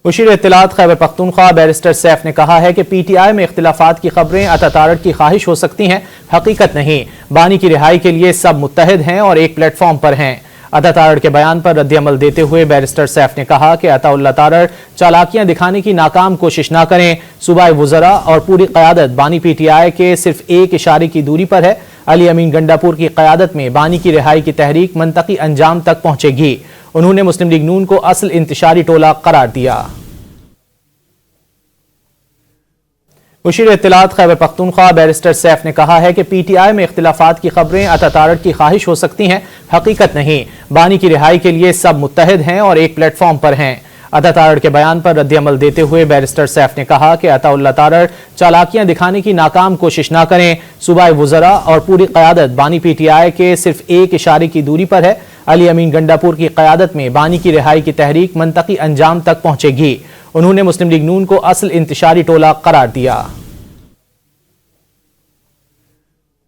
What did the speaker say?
مشیر اطلاعات Khyber Pakhtunkhwa barrister safe نے کہا ہے کہ پی ٹی آئی میں اختلافات کی خبریں اتاتارڑ کی خواہش ہو سکتی ہیں، حقیقت نہیں۔ بانی کی رہائی کے لیے سب متحد ہیں اور ایک پلیٹ فارم پر ہیں۔ اتاتارڑ کے بیان پر رد عمل دیتے ہوئے بیرسٹر سیف نے کہا کہ عطا اللہ تارڑ چالاکیاں دکھانے کی ناکام کوشش نہ کریں۔ صوبائی وزراء اور پوری قیادت بانی پی ٹی آئی کے صرف ایک اشارے کی دوری پر ہے۔ علی امین گنڈاپور کی قیادت میں بانی کی رہائی کی تحریک منطقی انجام تک پہنچے گی۔ انہوں نے مسلم لیگ نون کو اصل انتشاری ٹولہ قرار دیا۔ مشیر اطلاعات خیبر پختونخوا بیرسٹر سیف نے کہا ہے کہ پی ٹی آئی میں اختلافات کی خبریں اتاتارڑ کی خواہش ہو سکتی ہیں، حقیقت نہیں۔ بانی کی رہائی کے لیے سب متحد ہیں اور ایک پلیٹ فارم پر ہیں۔ اتاتارڑ کے بیان پر رد عمل دیتے ہوئے بیرسٹر سیف نے کہا کہ عطا اللہ تارڑ چالاکیاں دکھانے کی ناکام کوشش نہ کریں۔ صوبائی وزراء اور پوری قیادت بانی پی ٹی آئی کے صرف ایک اشارے کی دوری پر ہے۔ علی امین گنڈاپور کی قیادت میں بانی کی رہائی کی تحریک منطقی انجام تک پہنچے گی۔ انہوں نے مسلم لیگ نون کو اصل انتشاری ٹولہ قرار دیا۔